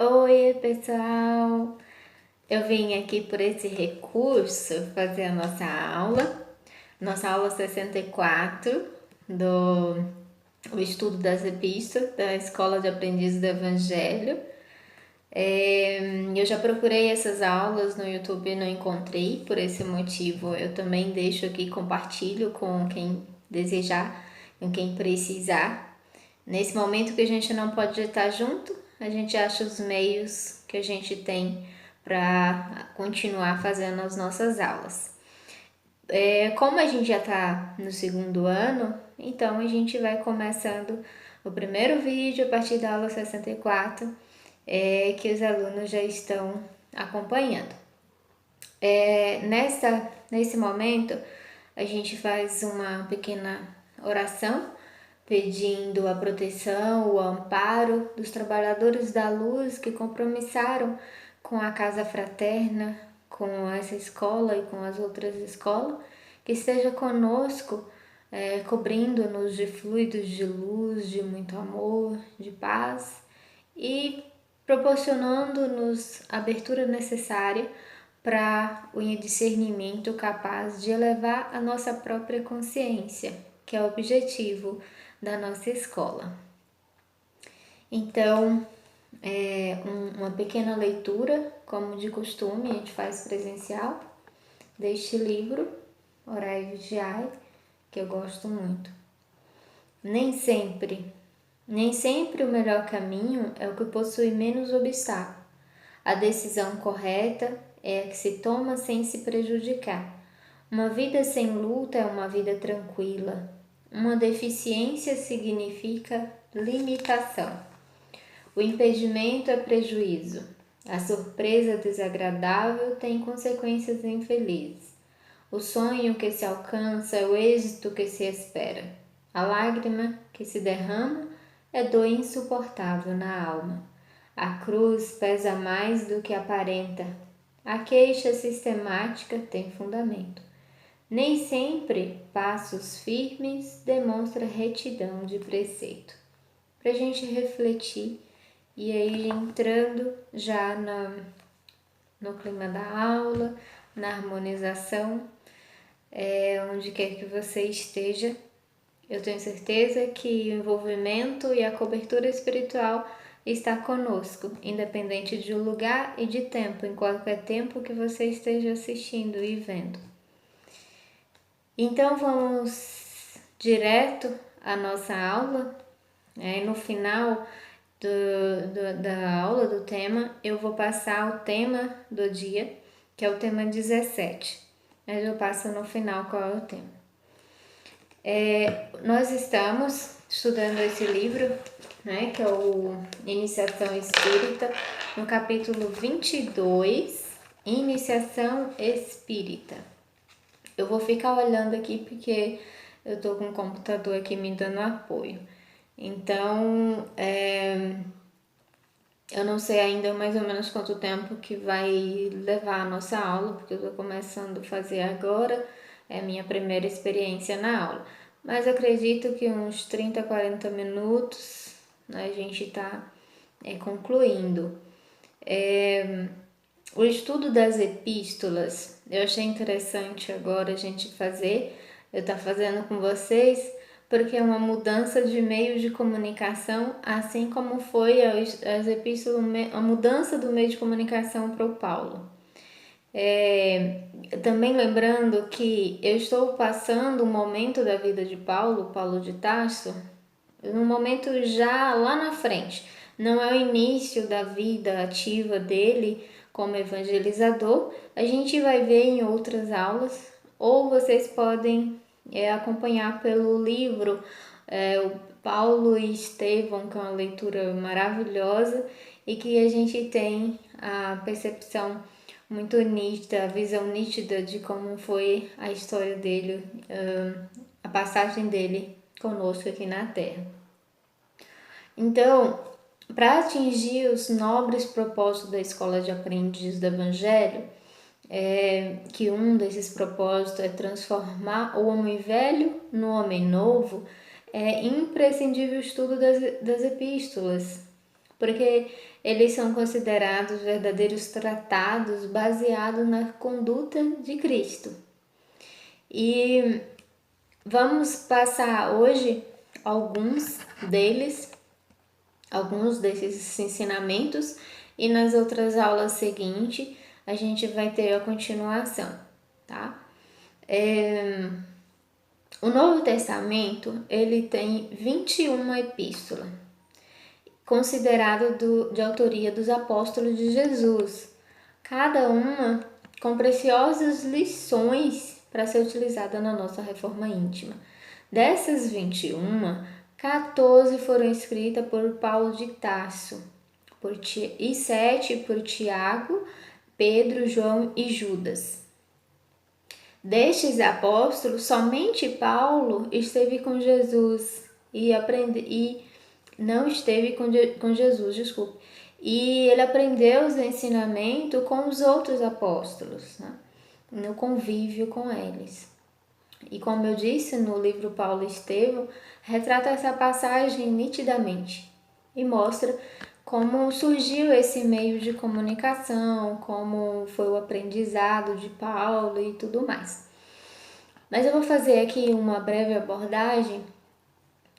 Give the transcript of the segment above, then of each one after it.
Oi, pessoal! Eu vim aqui por esse recurso fazer a nossa aula 64 do o estudo das epístolas da Escola de Aprendizes do Evangelho. Eu já procurei essas aulas no YouTube e não encontrei, por esse motivo eu também deixo aqui, compartilho com quem desejar, com quem precisar. Nesse momento que a gente não pode estar junto, a gente acha os meios que a gente tem para continuar fazendo as nossas aulas. Como a gente já está no segundo ano, então a gente vai começando o primeiro vídeo a partir da aula 64, que os alunos já estão acompanhando. Nesse momento, a gente faz uma pequena oração pedindo a proteção, o amparo dos trabalhadores da luz que compromissaram com a Casa Fraterna, com essa escola e com as outras escolas, que esteja conosco, cobrindo-nos de fluidos de luz, de muito amor, de paz e proporcionando-nos a abertura necessária para o discernimento capaz de elevar a nossa própria consciência, que é o objetivo da nossa escola. Então, uma pequena leitura, como de costume, a gente faz presencial, deste livro, Orai e Vigiai, que eu gosto muito. Nem sempre o melhor caminho é o que possui menos obstáculos. A decisão correta é a que se toma sem se prejudicar. Uma vida sem luta é uma vida tranquila. Uma deficiência significa limitação. O impedimento é prejuízo. A surpresa desagradável tem consequências infelizes. O sonho que se alcança é o êxito que se espera. A lágrima que se derrama é dor insuportável na alma. A cruz pesa mais do que aparenta. A queixa sistemática tem fundamento. Nem sempre passos firmes demonstra retidão de preceito. Para a gente refletir e aí entrando já no clima da aula, na harmonização, onde quer que você esteja, eu tenho certeza que o envolvimento e a cobertura espiritual está conosco, independente de lugar e de tempo, em qualquer tempo que você esteja assistindo e vendo. Então vamos direto à nossa aula. No final da aula do tema, eu vou passar o tema do dia, que é o tema 17. Mas eu passo no final qual é o tema. Nós estamos estudando esse livro, que é o Iniciação Espírita, no capítulo 22, Iniciação Espírita. Eu vou ficar olhando aqui porque eu tô com o computador aqui me dando apoio. Então, eu não sei ainda mais ou menos quanto tempo que vai levar a nossa aula, porque eu tô começando a fazer agora, é a minha primeira experiência na aula. Mas acredito que uns 30, 40 minutos a gente tá concluindo. O estudo das epístolas, eu achei interessante agora a gente fazer, eu estar fazendo com vocês, porque é uma mudança de meio de comunicação, assim como foi as epístolas, a mudança do meio de comunicação para o Paulo. Também lembrando que eu estou passando um momento da vida de Paulo de Tarso, num momento já lá na frente. Não é o início da vida ativa dele como evangelizador. A gente vai ver em outras aulas, ou vocês podem acompanhar pelo livro o Paulo e Estevão, que é uma leitura maravilhosa e que a gente tem a percepção muito nítida, a visão nítida de como foi a história dele, a passagem dele conosco aqui na Terra. Então, para atingir os nobres propósitos da Escola de Aprendizes do Evangelho, que um desses propósitos é transformar o homem velho no homem novo, é imprescindível o estudo das epístolas, porque eles são considerados verdadeiros tratados baseados na conduta de Cristo. E vamos passar hoje alguns desses ensinamentos, e nas outras aulas seguintes a gente vai ter a continuação, tá? O Novo Testamento, ele tem 21 epístolas, considerado de autoria dos apóstolos de Jesus, cada uma com preciosas lições para ser utilizada na nossa reforma íntima. Dessas 21, 14 foram escritas por Paulo de Tarso, e 7 por Tiago, Pedro, João e Judas. Destes apóstolos, somente Paulo esteve com Jesus e não esteve com Jesus, desculpe. E ele aprendeu os ensinamentos com os outros apóstolos, né? No convívio com eles. E como eu disse no livro Paulo e Estevão, retrata essa passagem nitidamente e mostra como surgiu esse meio de comunicação, como foi o aprendizado de Paulo e tudo mais. Mas eu vou fazer aqui uma breve abordagem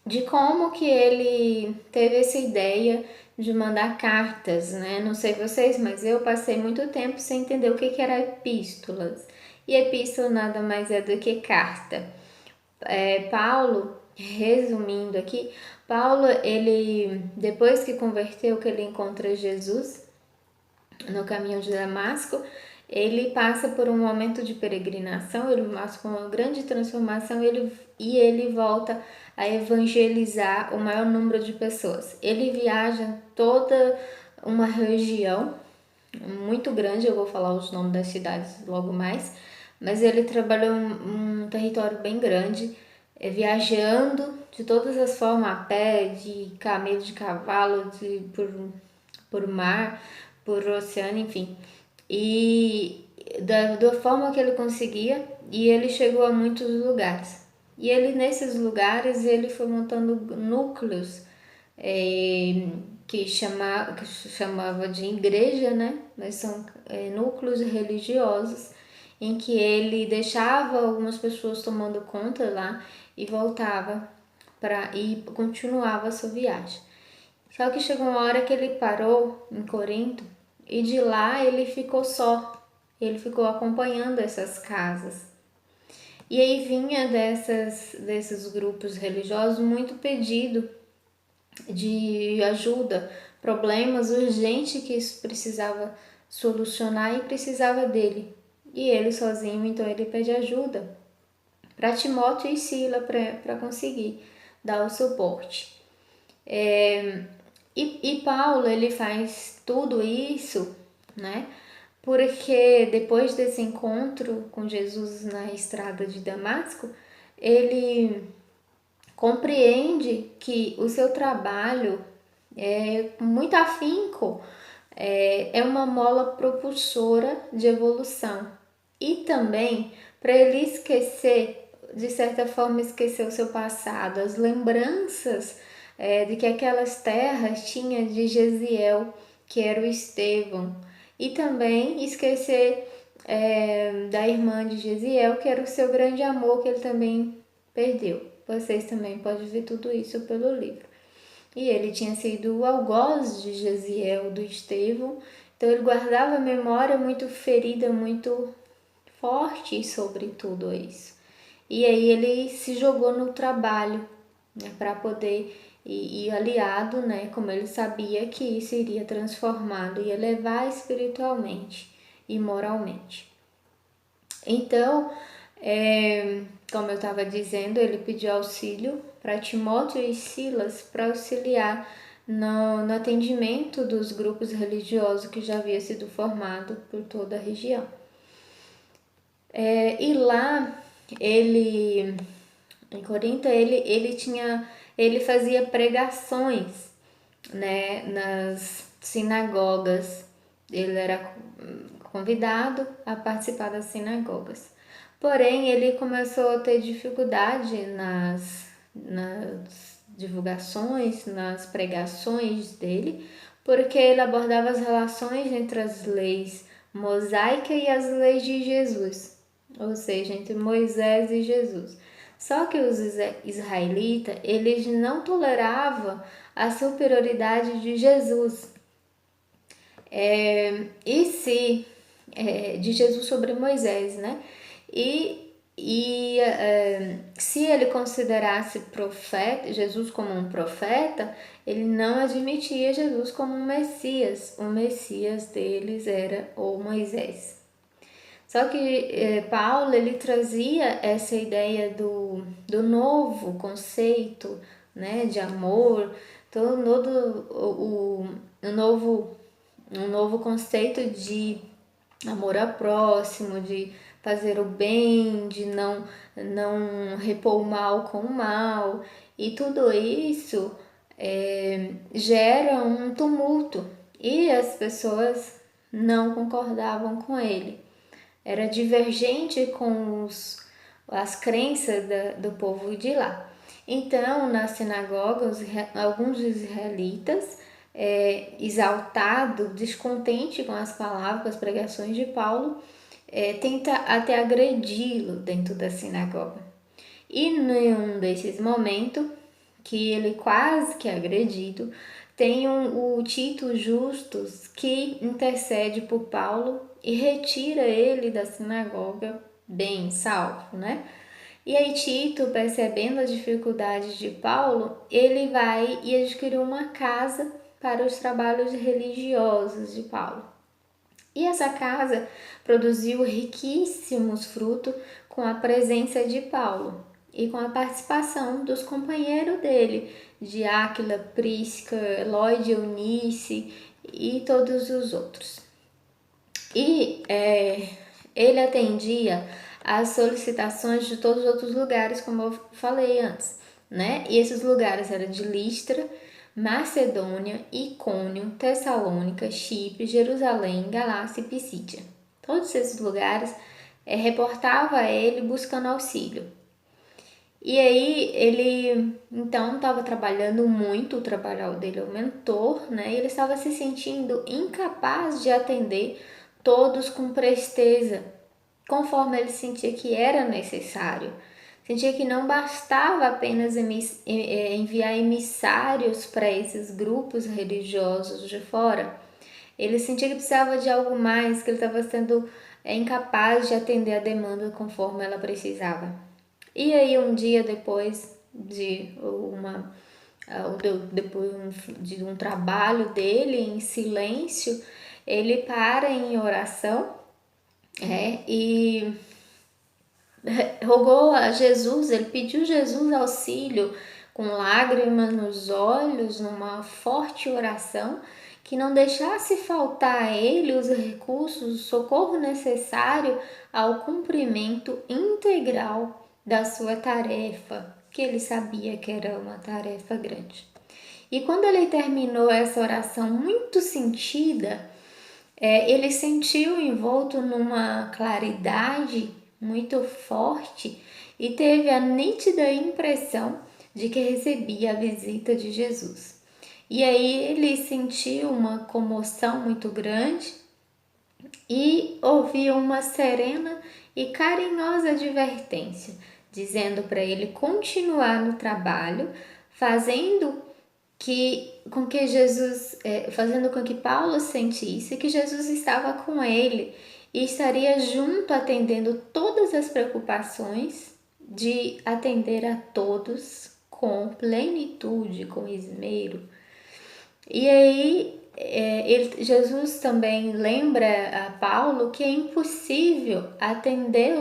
de como que ele teve essa ideia de mandar cartas, né? Não sei vocês, mas eu passei muito tempo sem entender o que era epístolas. E epístola nada mais é do que carta. Paulo, resumindo aqui, Paulo, ele, depois que converteu, que ele encontra Jesus no caminho de Damasco, ele passa por um momento de peregrinação, ele passa por uma grande transformação e ele volta a evangelizar o maior número de pessoas. Ele viaja toda uma região muito grande, eu vou falar os nomes das cidades logo mais, mas ele trabalhou um território bem grande, viajando de todas as formas, a pé, de camelo, de cavalo, por mar, por oceano, enfim. E da forma que ele conseguia, e ele chegou a muitos lugares. E ele, nesses lugares, ele foi montando núcleos que chamava de igreja, né? Mas são núcleos religiosos em que ele deixava algumas pessoas tomando conta lá e voltava e continuava a sua viagem. Só que chegou uma hora que ele parou em Corinto e de lá ele ficou só. Ele ficou acompanhando essas casas. E aí vinha desses grupos religiosos muito pedido de ajuda, problemas urgentes que isso precisava solucionar e precisava dele. E ele sozinho, então ele pede ajuda para Timóteo e Sila para conseguir dar o suporte. E Paulo, ele faz tudo isso, né? Porque depois desse encontro com Jesus na estrada de Damasco, ele compreende que o seu trabalho com muito afinco é uma mola propulsora de evolução. E também para ele esquecer, de certa forma, esquecer o seu passado, as lembranças de que aquelas terras tinha de Gesiel, que era o Estevão, e também esquecer da irmã de Gesiel, que era o seu grande amor, que ele também perdeu. Vocês também podem ver tudo isso pelo livro. E ele tinha sido o algoz de Gesiel, do Estevão, então ele guardava a memória muito ferida, muito forte sobre tudo isso. E aí ele se jogou no trabalho, né, para poder ir aliado, né, como ele sabia que isso iria transformá-lo e elevar espiritualmente e moralmente. Então, como eu estava dizendo, ele pediu auxílio para Timóteo e Silas para auxiliar no atendimento dos grupos religiosos que já havia sido formado por toda a região. E lá, em Corinto, ele fazia pregações, né, nas sinagogas. Ele era convidado a participar das sinagogas. Porém, ele começou a ter dificuldade nas divulgações, nas pregações dele, porque ele abordava as relações entre as leis mosaica e as leis de Jesus, ou seja, entre Moisés e Jesus. Só que os israelitas, eles não toleravam a superioridade de Jesus, de Jesus sobre Moisés, né? Se ele considerasse profeta, Jesus como um profeta, ele não admitia Jesus como um Messias. O Messias deles era o Moisés. Só que Paulo, ele trazia essa ideia do novo conceito, né, de amor, todo um novo conceito de amor ao próximo, de fazer o bem, de não repor o mal com o mal. E tudo isso gera um tumulto e as pessoas não concordavam com ele. Era divergente com as crenças do povo de lá. Então, na sinagoga, alguns israelitas, exaltado, descontente com as palavras, com as pregações de Paulo, tenta até agredi-lo dentro da sinagoga. E em um desses momentos, que ele quase que é agredido, tem o Tito Justus que intercede por Paulo e retira ele da sinagoga bem salvo, né? E aí Tito, percebendo as dificuldades de Paulo, ele vai e adquire uma casa para os trabalhos religiosos de Paulo. E essa casa produziu riquíssimos frutos com a presença de Paulo e com a participação dos companheiros dele, de Áquila, Prisca, Lóide, Eunice e todos os outros. E ele atendia às solicitações de todos os outros lugares, como eu falei antes, né? E esses lugares eram de Listra, Macedônia, Icônio, Tessalônica, Chipre, Jerusalém, Galácia e Pisídia. Todos esses lugares reportava a ele buscando auxílio. E aí ele então estava trabalhando muito, o trabalho dele aumentou, né? E ele estava se sentindo incapaz de atender todos com presteza, conforme ele sentia que era necessário. Sentia que não bastava apenas enviar emissários para esses grupos religiosos de fora. Ele sentia que precisava de algo mais, que ele estava sendo incapaz de atender a demanda conforme ela precisava. E aí um dia depois de um trabalho dele em silêncio, ele para em oração e rogou a Jesus, ele pediu Jesus auxílio com lágrimas nos olhos, numa forte oração, que não deixasse faltar a ele os recursos, o socorro necessário ao cumprimento integral da sua tarefa, que ele sabia que era uma tarefa grande. E quando ele terminou essa oração muito sentida, ele sentiu envolto numa claridade muito forte e teve a nítida impressão de que recebia a visita de Jesus. E aí ele sentiu uma comoção muito grande e ouviu uma serena e carinhosa advertência, dizendo para ele continuar no trabalho, fazendo com que Paulo sentisse que Jesus estava com ele e estaria junto atendendo todas as preocupações de atender a todos com plenitude, com esmero. E aí Jesus também lembra a Paulo que é impossível atender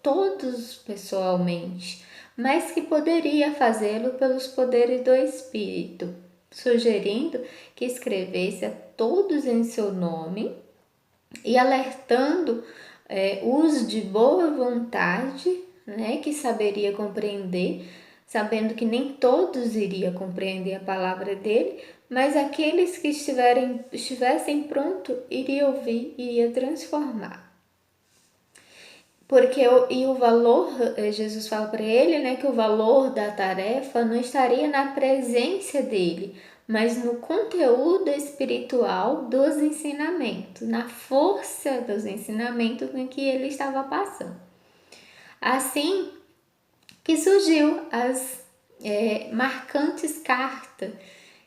todos pessoalmente, mas que poderia fazê-lo pelos poderes do Espírito, sugerindo que escrevesse a todos em seu nome e alertando os de boa vontade, né, que saberia compreender, sabendo que nem todos iriam compreender a palavra dele, mas aqueles que estivessem prontos iriam ouvir e iria transformar. Porque o valor, Jesus fala para ele, né, que o valor da tarefa não estaria na presença dele, mas no conteúdo espiritual dos ensinamentos, na força dos ensinamentos em que ele estava passando. Assim que surgiu as marcantes cartas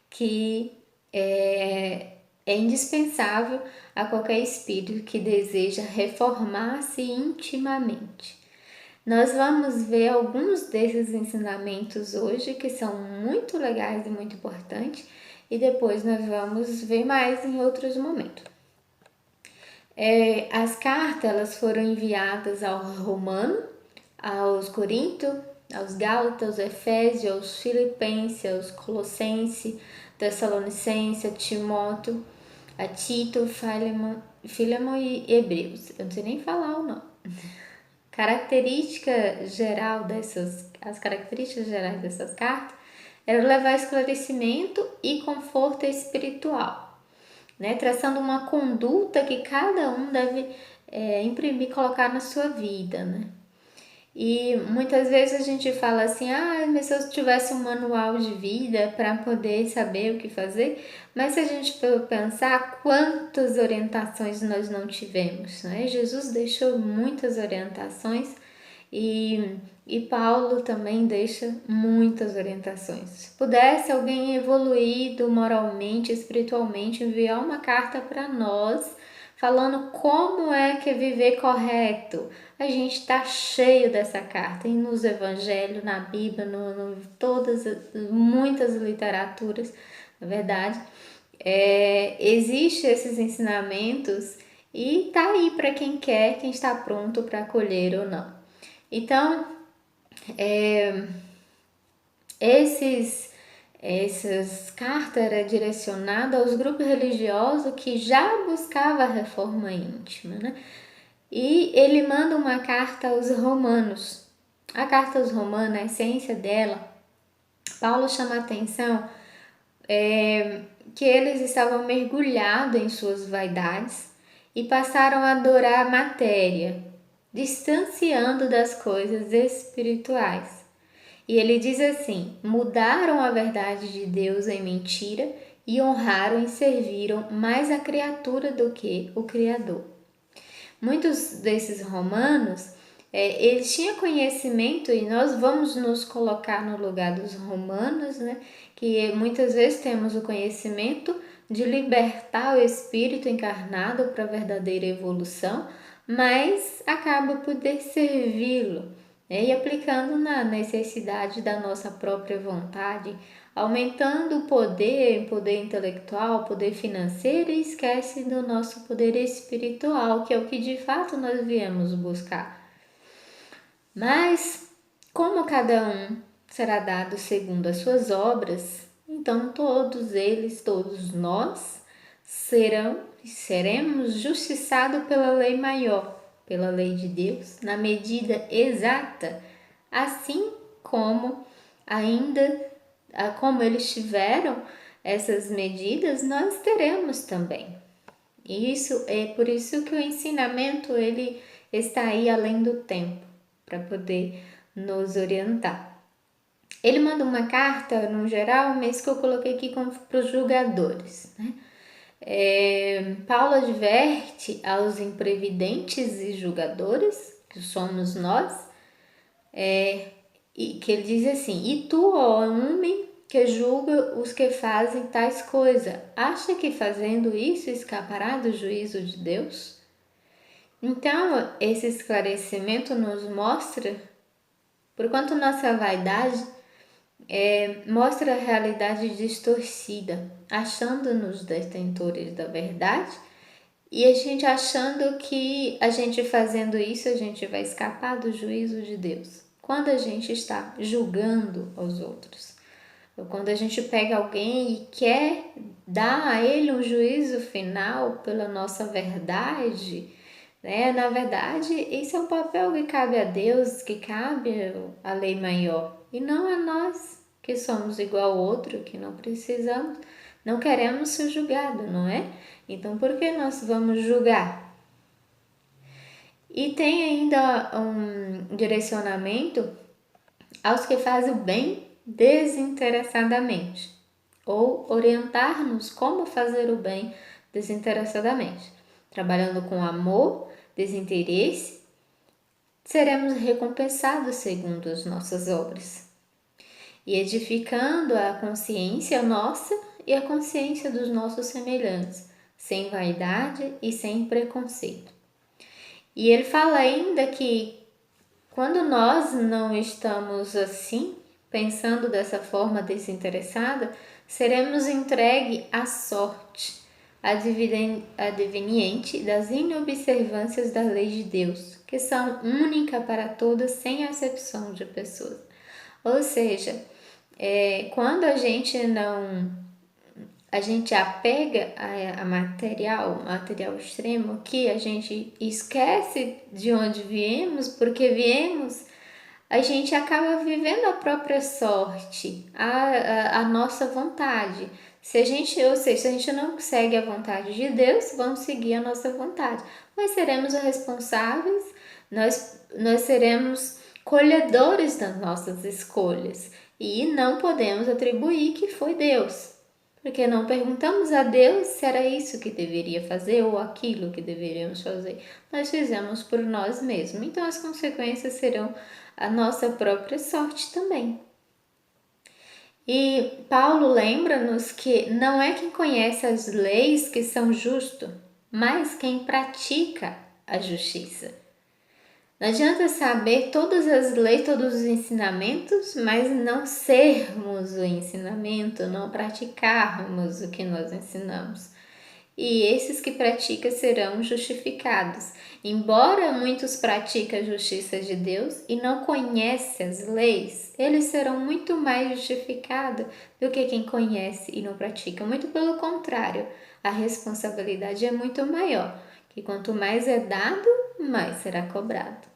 que é indispensável a qualquer espírito que deseja reformar-se intimamente. Nós vamos ver alguns desses ensinamentos hoje que são muito legais e muito importantes, e depois nós vamos ver mais em outros momentos. As cartas elas foram enviadas ao Romano, aos Coríntios, aos Gálatas, aos Efésios, aos Filipenses, aos Colossenses, Tessalonicenses, a Timóteo, a Tito, Filemon e Hebreus. Eu não sei nem falar o nome. As características gerais dessas cartas eram levar esclarecimento e conforto espiritual, né? Traçando uma conduta que cada um deve imprimir, colocar na sua vida, né? E muitas vezes a gente fala assim, mas se eu tivesse um manual de vida para poder saber o que fazer, mas se a gente for pensar quantas orientações nós não tivemos, né? Jesus deixou muitas orientações e Paulo também deixa muitas orientações. Se pudesse alguém evoluído moralmente, espiritualmente, enviar uma carta para nós falando como é que é viver correto, a gente está cheio dessa carta, e nos evangelhos, na Bíblia, muitas literaturas, na verdade, existe esses ensinamentos e tá aí para quem quer, quem está pronto para acolher ou não. Então, essas cartas eram direcionadas aos grupos religiosos que já buscavam a reforma íntima, né? E ele manda uma carta aos romanos. A carta aos romanos, a essência dela, Paulo chama a atenção que eles estavam mergulhados em suas vaidades e passaram a adorar a matéria, distanciando das coisas espirituais. E ele diz assim: mudaram a verdade de Deus em mentira e honraram e serviram mais a criatura do que o Criador. Muitos desses romanos, eles tinham conhecimento, e nós vamos nos colocar no lugar dos romanos, né? Que muitas vezes temos o conhecimento de libertar o espírito encarnado para a verdadeira evolução, mas acaba por servi-lo, né? E aplicando na necessidade da nossa própria vontade, aumentando o poder intelectual, poder financeiro, e esquece do nosso poder espiritual, que é o que de fato nós viemos buscar. Mas, como cada um será dado segundo as suas obras, então todos nós seremos justiçados pela lei maior, pela lei de Deus, na medida exata, assim como eles tiveram essas medidas, nós teremos também. Isso é por isso que o ensinamento ele está aí além do tempo, para poder nos orientar. Ele manda uma carta, no geral, mas que eu coloquei aqui para os julgadores, né? Paulo adverte aos imprevidentes e julgadores, que somos nós, e que ele diz assim: e tu, ó homem, que julga os que fazem tais coisas, acha que fazendo isso escapará do juízo de Deus? Então, esse esclarecimento nos mostra, porquanto nossa vaidade mostra a realidade distorcida, achando-nos detentores da verdade, e a gente achando que a gente fazendo isso, a gente vai escapar do juízo de Deus. Quando a gente está julgando os outros, ou quando a gente pega alguém e quer dar a ele um juízo final pela nossa verdade, né? Na verdade, isso é um papel que cabe a Deus, que cabe à lei maior, e não a nós, que somos igual ao outro, que não precisamos, não queremos ser julgados, não é? Então, por que nós vamos julgar? E tem ainda um direcionamento aos que fazem o bem desinteressadamente. ou orientar-nos como fazer o bem desinteressadamente. Trabalhando com amor, desinteresse, seremos recompensados segundo as nossas obras. E edificando a consciência nossa e a consciência dos nossos semelhantes, sem vaidade e sem preconceito. E ele fala ainda que quando nós não estamos assim, pensando dessa forma desinteressada, seremos entregue à sorte, adveniente das inobservâncias da lei de Deus, que são única para todas, sem acepção de pessoas. Ou seja, quando a gente apega a material extremo, que a gente esquece de onde viemos, porque viemos, a gente acaba vivendo a própria sorte, a nossa vontade. Se a gente não segue a vontade de Deus, vamos seguir a nossa vontade. Mas seremos responsáveis, nós seremos colhedores das nossas escolhas. E não podemos atribuir que foi Deus. Porque não perguntamos a Deus se era isso que deveria fazer ou aquilo que deveríamos fazer. Nós fizemos por nós mesmos. Então as consequências serão a nossa própria sorte também. E Paulo lembra-nos que não é quem conhece as leis que são justo, mas quem pratica a justiça. Não adianta saber todas as leis, todos os ensinamentos, mas não sermos o ensinamento, não praticarmos o que nós ensinamos. E esses que praticam serão justificados. Embora muitos pratiquem a justiça de Deus e não conhecem as leis, eles serão muito mais justificados do que quem conhece e não pratica. Muito pelo contrário, a responsabilidade é muito maior, que quanto mais é dado, mais será cobrado.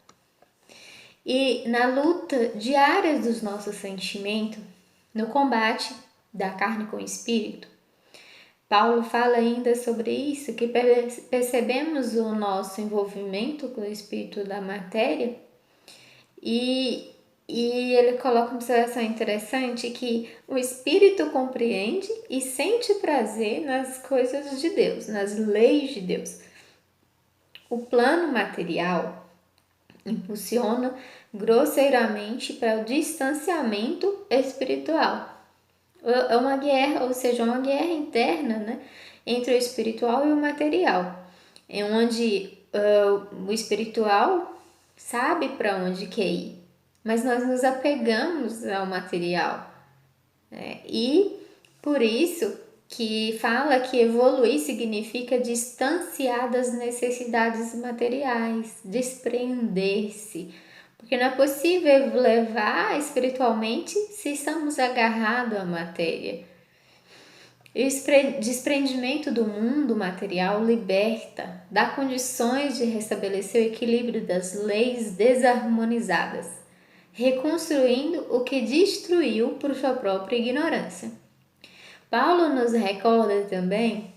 E na luta diária dos nossos sentimentos, no combate da carne com o espírito, Paulo fala ainda sobre isso, que percebemos o nosso envolvimento com o espírito da matéria e ele coloca uma observação interessante que o espírito compreende e sente prazer nas coisas de Deus, nas leis de Deus. O plano material impulsiona grosseiramente para o distanciamento espiritual. É uma guerra, ou seja, uma guerra interna, né, entre o espiritual e o material, onde o espiritual sabe para onde quer ir, mas nós nos apegamos ao material, né? E por isso que fala que evoluir significa distanciar das necessidades materiais, desprender-se, porque não é possível levar espiritualmente se estamos agarrados à matéria. O desprendimento do mundo material liberta, dá condições de restabelecer o equilíbrio das leis desarmonizadas, reconstruindo o que destruiu por sua própria ignorância. Paulo nos recorda também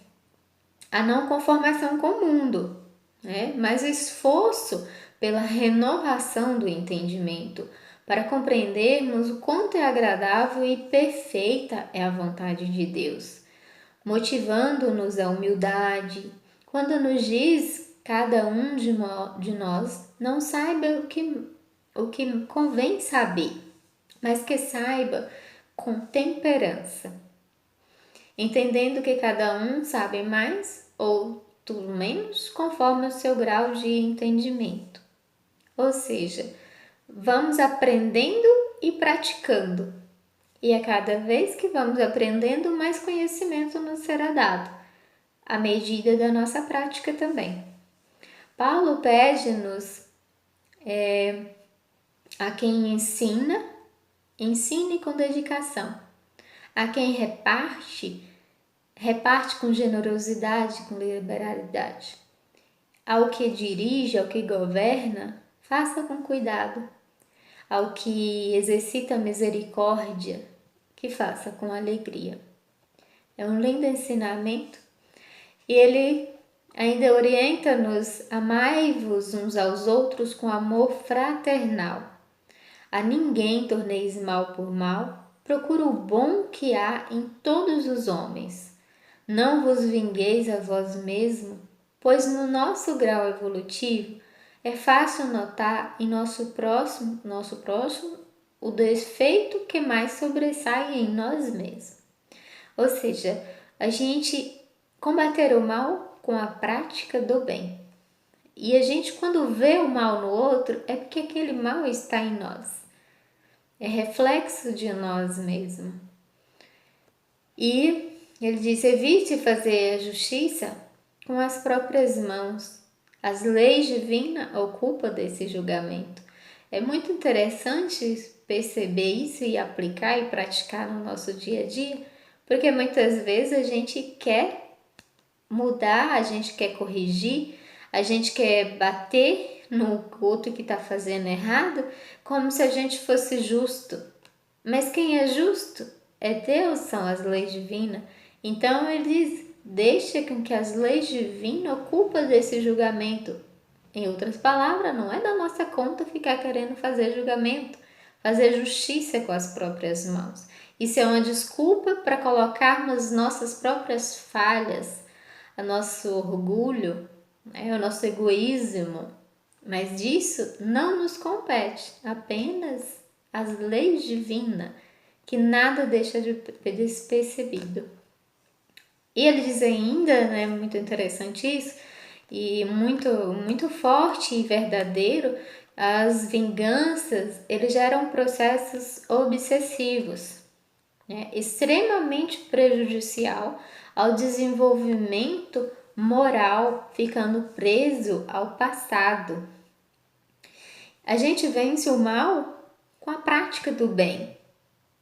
a não conformação com o mundo, né? Mas o esforço pela renovação do entendimento, para compreendermos o quanto é agradável e perfeita é a vontade de Deus, motivando-nos à humildade, quando nos diz cada um de nós não saiba o que convém saber, mas que saiba com temperança, entendendo que cada um sabe mais ou tudo menos conforme o seu grau de entendimento. Ou seja, vamos aprendendo e praticando. E a cada vez que vamos aprendendo, mais conhecimento nos será dado, à medida da nossa prática também. Paulo pede-nos a quem ensine com dedicação. A quem reparte com generosidade, com liberalidade. Ao que dirige, ao que governa, faça com cuidado. Ao que exercita misericórdia, que faça com alegria. É um lindo ensinamento. E ele ainda orienta-nos: amai-vos uns aos outros com amor fraternal. A ninguém torneis mal por mal, procura o bom que há em todos os homens. Não vos vingueis a vós mesmo, pois no nosso grau evolutivo é fácil notar em nosso próximo, o defeito que mais sobressai em nós mesmos. Ou seja, a gente combater o mal com a prática do bem. E a gente, quando vê o mal no outro, é porque aquele mal está em nós. É reflexo de nós mesmos. E ele diz: evite fazer a justiça com as próprias mãos. As leis divinas ocupam desse julgamento. É muito interessante perceber isso e aplicar e praticar no nosso dia a dia, porque muitas vezes a gente quer mudar, a gente quer corrigir, a gente quer bater no outro que está fazendo errado, como se a gente fosse justo. Mas quem é justo é Deus, são as leis divinas. Então ele diz: deixa com que as leis divinas ocupem desse julgamento. Em outras palavras, não é da nossa conta ficar querendo fazer julgamento, fazer justiça com as próprias mãos. Isso é uma desculpa para colocarmos nossas próprias falhas, o nosso orgulho, o nosso egoísmo. Mas disso não nos compete, apenas as leis divinas, que nada deixa de despercebido. E ele diz ainda, muito interessante isso, e muito forte e verdadeiro, as vinganças, eles geram processos obsessivos, extremamente prejudicial ao desenvolvimento moral, ficando preso ao passado. A gente vence o mal com a prática do bem.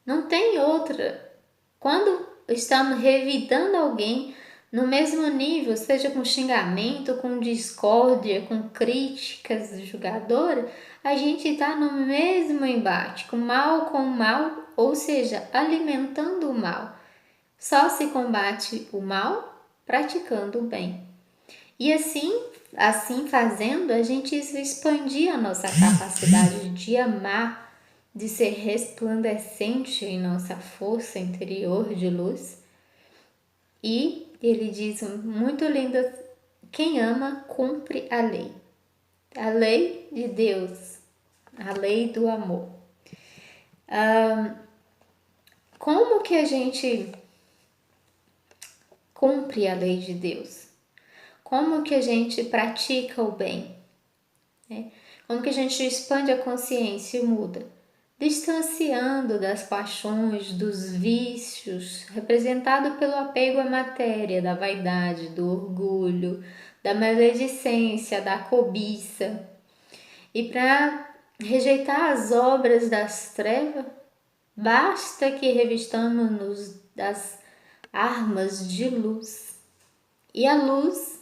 Não tem outra. Quando estamos revidando alguém no mesmo nível, seja com xingamento, com discórdia, com críticas julgadoras, a gente está no mesmo embate, com mal, ou seja, alimentando o mal. Só se combate o mal praticando o bem. E assim fazendo, a gente expandir a nossa capacidade de amar, de ser resplandecente em nossa força interior de luz. E ele diz muito lindo: quem ama cumpre a lei de Deus, a lei do amor. Como que a gente cumpre a lei de Deus? Como que a gente pratica o bem? Como que a gente expande a consciência e muda? Distanciando das paixões, dos vícios, representado pelo apego à matéria, da vaidade, do orgulho, da maledicência, da cobiça. E para rejeitar as obras das trevas, basta que revistamos-nos das armas de luz. E a luz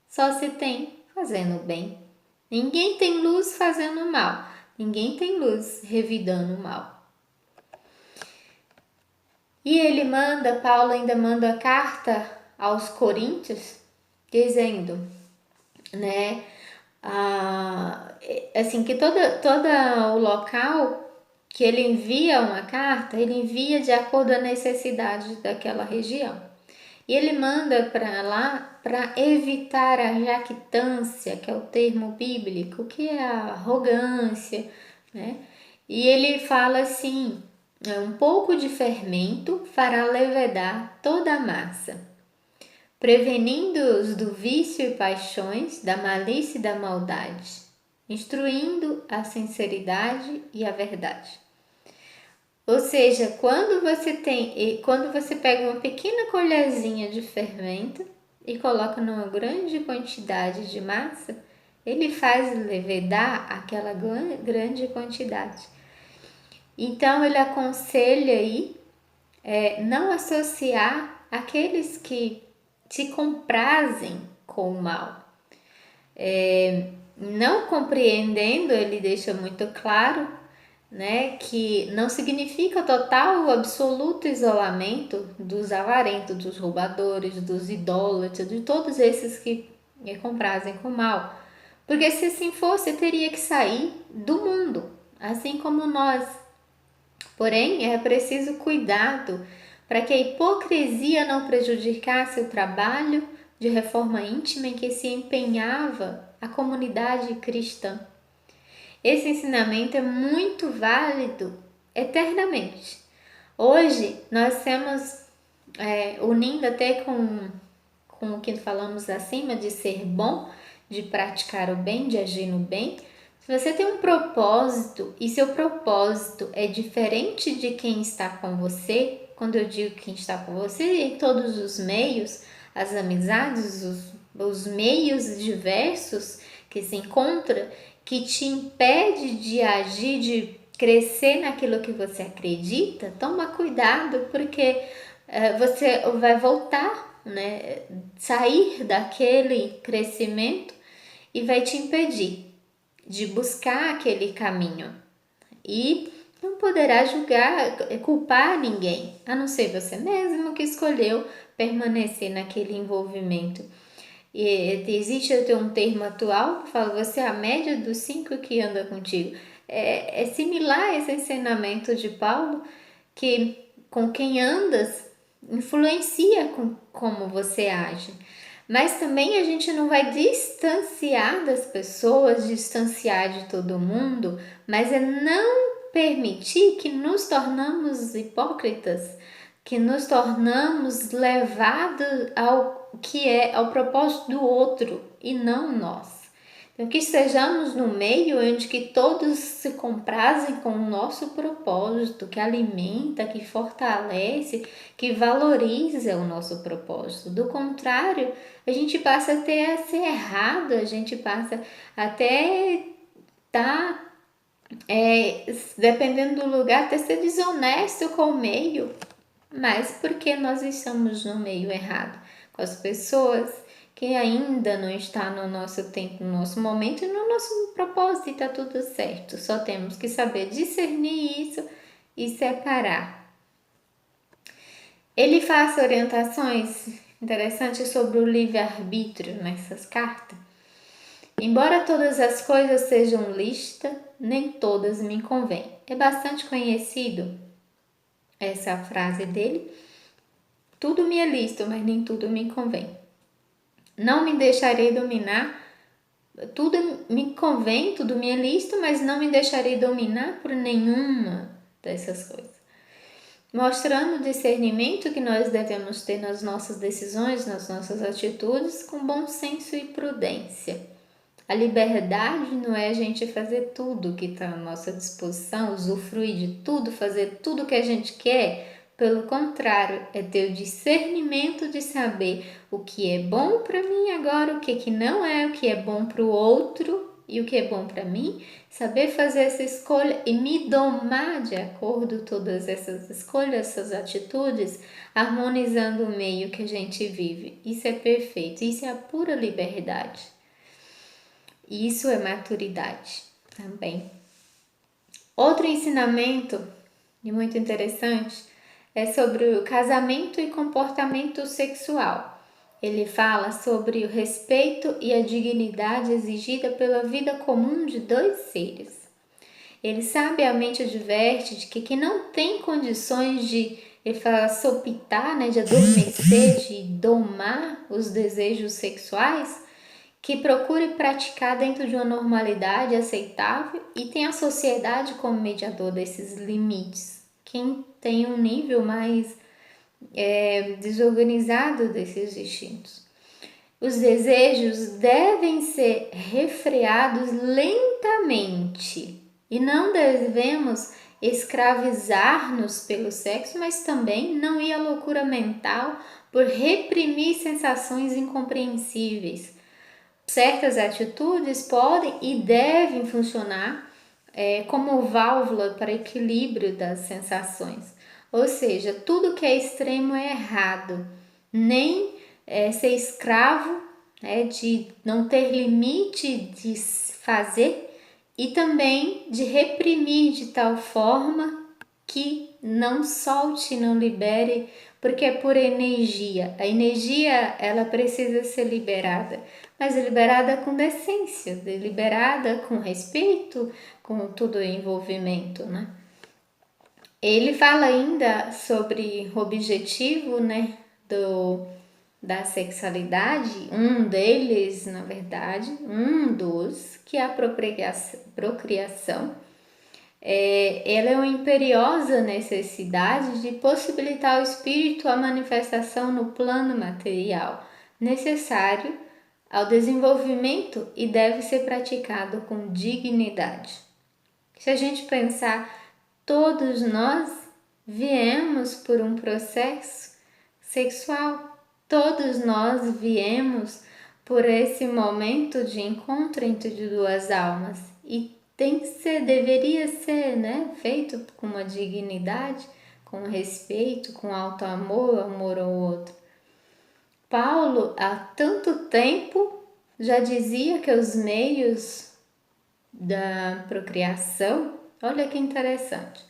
só se tem fazendo bem. Ninguém tem luz fazendo mal. Ninguém tem luz revidando o mal. E Paulo ainda manda carta aos Coríntios, dizendo, assim, que todo o local que ele envia uma carta, ele envia de acordo com a necessidade daquela região. E ele manda para lá para evitar a jactância, que é o termo bíblico, que é a arrogância, E ele fala assim: um pouco de fermento fará levedar toda a massa, prevenindo-os do vício e paixões, da malícia e da maldade, instruindo a sinceridade e a verdade. Ou seja, quando você pega uma pequena colherzinha de fermento e coloca numa grande quantidade de massa, ele faz levedar aquela grande quantidade. Então ele aconselha aí não associar aqueles que se comprazem com o mal. Não compreendendo, ele deixa muito claro, que não significa total ou absoluto isolamento dos avarentos, dos roubadores, dos idólatras, de todos esses que comprazem com o mal. Porque se assim fosse, teria que sair do mundo, assim como nós. Porém, é preciso cuidado para que a hipocrisia não prejudicasse o trabalho de reforma íntima em que se empenhava a comunidade cristã. Esse ensinamento é muito válido eternamente. Hoje, nós temos, unindo até com o que falamos acima, de ser bom, de praticar o bem, de agir no bem. Se você tem um propósito e seu propósito é diferente de quem está com você, quando eu digo quem está com você, em todos os meios, as amizades, os meios diversos que se encontra, que te impede de agir, de crescer naquilo que você acredita, toma cuidado, porque você vai voltar, né, sair daquele crescimento e vai te impedir de buscar aquele caminho. E não poderá julgar, culpar ninguém, a não ser você mesmo que escolheu permanecer naquele envolvimento. E existe até um termo atual que fala: você é a média dos 5 que anda contigo. É similar a esse ensinamento de Paulo, que com quem andas influencia com como você age. Mas também a gente não vai distanciar das pessoas, distanciar de todo mundo, mas é não permitir que nos tornamos hipócritas, que nos tornamos levados ao propósito do outro e não nós. Então, que estejamos no meio onde que todos se comprazem com o nosso propósito, que alimenta, que fortalece, que valoriza o nosso propósito. Do contrário, a gente passa até a ser errado, a gente passa até dependendo do lugar, até ser desonesto com o meio, mas porque nós estamos no meio errado, com as pessoas que ainda não está no nosso tempo, no nosso momento e no nosso propósito, está tudo certo. Só temos que saber discernir isso e separar. Ele faz orientações interessantes sobre o livre-arbítrio nessas cartas. Embora todas as coisas sejam lícitas, nem todas me convêm. É bastante conhecido essa frase dele. Tudo me é lícito, mas nem tudo me convém. Não me deixarei dominar. Tudo me convém, tudo me é lícito, mas não me deixarei dominar por nenhuma dessas coisas. Mostrando o discernimento que nós devemos ter nas nossas decisões, nas nossas atitudes, com bom senso e prudência. A liberdade não é a gente fazer tudo que está à nossa disposição, usufruir de tudo, fazer tudo que a gente quer. Pelo contrário, é ter o discernimento de saber o que é bom para mim agora, o que não é, o que é bom para o outro e o que é bom para mim. Saber fazer essa escolha e me domar de acordo com todas essas escolhas, essas atitudes, harmonizando o meio que a gente vive. Isso é perfeito, isso é a pura liberdade. Isso é maturidade também. Outro ensinamento, e muito interessante, é sobre o casamento e comportamento sexual. Ele fala sobre o respeito e a dignidade exigida pela vida comum de dois seres. Ele sabiamente adverte de que não tem condições de, ele fala, sopitar, né, de adormecer, de domar os desejos sexuais, que procure praticar dentro de uma normalidade aceitável e tem a sociedade como mediador desses limites. Quem tem um nível mais desorganizado desses instintos. Os desejos devem ser refreados lentamente e não devemos escravizar-nos pelo sexo, mas também não ir à loucura mental por reprimir sensações incompreensíveis. Certas atitudes podem e devem funcionar como válvula para equilíbrio das sensações. Ou seja, tudo que é extremo é errado. Nem ser escravo, de não ter limite de fazer e também de reprimir de tal forma que não solte, não libere, porque é por energia. A energia, ela precisa ser liberada, mas liberada com decência, liberada com respeito, com todo o envolvimento, né? Ele fala ainda sobre o objetivo, né, da sexualidade, um deles, na verdade, um dos, que é a procriação. Ela é uma imperiosa necessidade de possibilitar ao espírito a manifestação no plano material, necessário ao desenvolvimento e deve ser praticado com dignidade. Se a gente pensar, todos nós viemos por um processo sexual, todos nós viemos por esse momento de encontro entre duas almas e deveria ser, né, feito com uma dignidade, com respeito, com alto amor, amor ao outro. Paulo, há tanto tempo, já dizia que os meios da procriação, olha que interessante,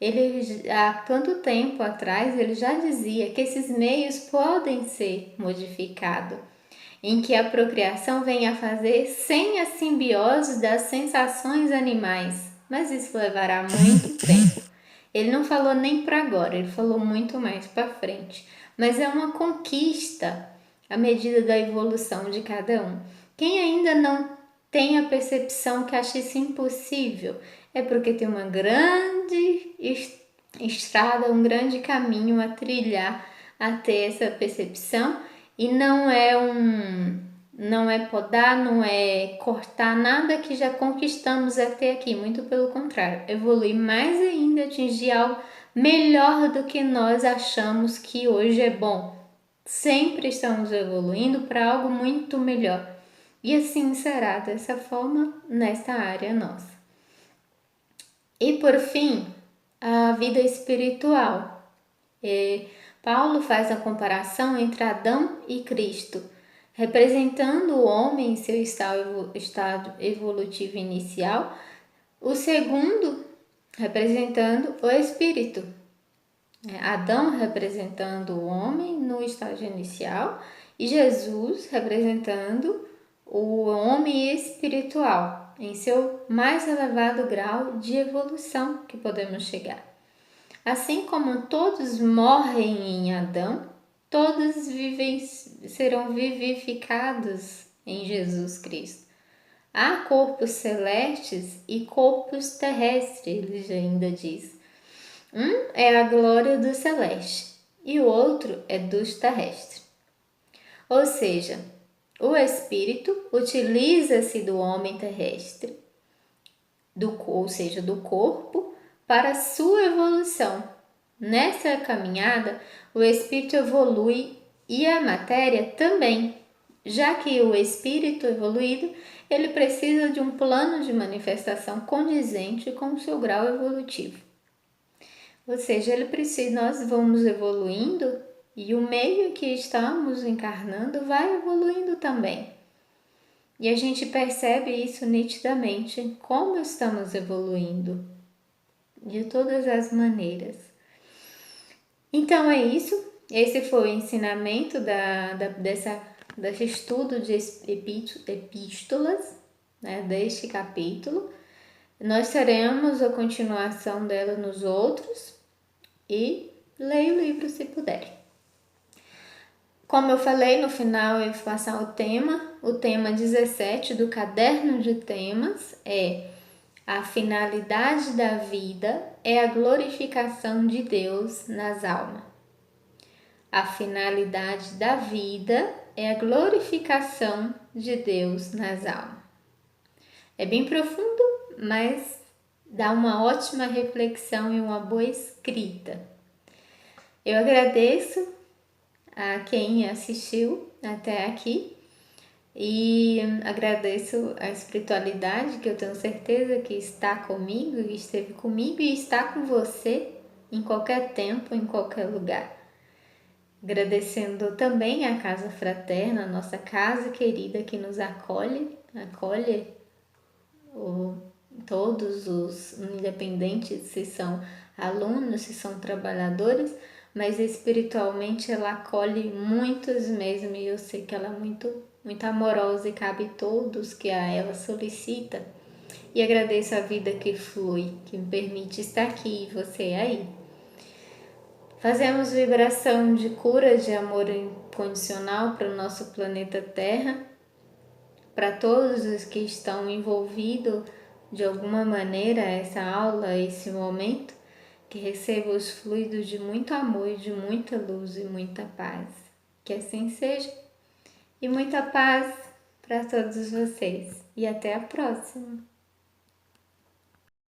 ele há tanto tempo atrás ele já dizia que esses meios podem ser modificados, em que a procriação vem a fazer sem a simbiose das sensações animais, mas isso levará muito tempo. Ele não falou nem para agora, ele falou muito mais para frente, mas é uma conquista à medida da evolução de cada um. Quem ainda não tem a percepção que acha isso impossível é porque tem uma grande estrada, um grande caminho a trilhar até essa percepção, e não é podar, não é cortar nada que já conquistamos até aqui, muito pelo contrário, evoluir mais ainda, atingir algo melhor do que nós achamos que hoje é bom. Sempre estamos evoluindo para algo muito melhor. E assim será dessa forma nesta área nossa. E por fim, a vida espiritual. Paulo faz a comparação entre Adão e Cristo, representando o homem em seu estado evolutivo inicial, o segundo representando o espírito. Adão representando o homem no estágio inicial e Jesus representando o homem espiritual em seu mais elevado grau de evolução que podemos chegar. Assim como todos morrem em Adão, todos serão vivificados em Jesus Cristo. Há corpos celestes e corpos terrestres, ele ainda diz. Um é a glória do celeste e o outro é dos terrestres. Ou seja, o espírito utiliza-se do homem terrestre, ou seja, do corpo, para sua evolução. Nessa caminhada, o espírito evolui e a matéria também, já que o espírito evoluído, ele precisa de um plano de manifestação condizente com o seu grau evolutivo. Ou seja, nós vamos evoluindo e o meio que estamos encarnando vai evoluindo também. E a gente percebe isso nitidamente, como estamos evoluindo, de todas as maneiras. Então é isso, esse foi o ensinamento desse estudo de epístolas, né, deste capítulo. Nós teremos a continuação dela nos outros e leia o livro se puder. Como eu falei, no final eu vou passar o tema 17 do caderno de temas é: a finalidade da vida é a glorificação de Deus nas almas. A finalidade da vida é a glorificação de Deus nas almas. É bem profundo, mas dá uma ótima reflexão e uma boa escrita. Eu agradeço a quem assistiu até aqui e agradeço a espiritualidade que eu tenho certeza que está comigo, que esteve comigo e está com você em qualquer tempo, em qualquer lugar. Agradecendo também a Casa Fraterna, a nossa casa querida que nos acolhe todos os independentes, se são alunos, se são trabalhadores, mas espiritualmente ela acolhe muitos mesmo, e eu sei que ela é muito amorosa e cabe todos que a ela solicita. E agradeço a vida que flui, que me permite estar aqui e você aí. Fazemos vibração de cura, de amor incondicional para o nosso planeta Terra, para todos os que estão envolvidos de alguma maneira essa aula, esse momento, que receba os fluidos de muito amor, de muita luz e muita paz. Que assim seja. E muita paz para todos vocês. E até a próxima!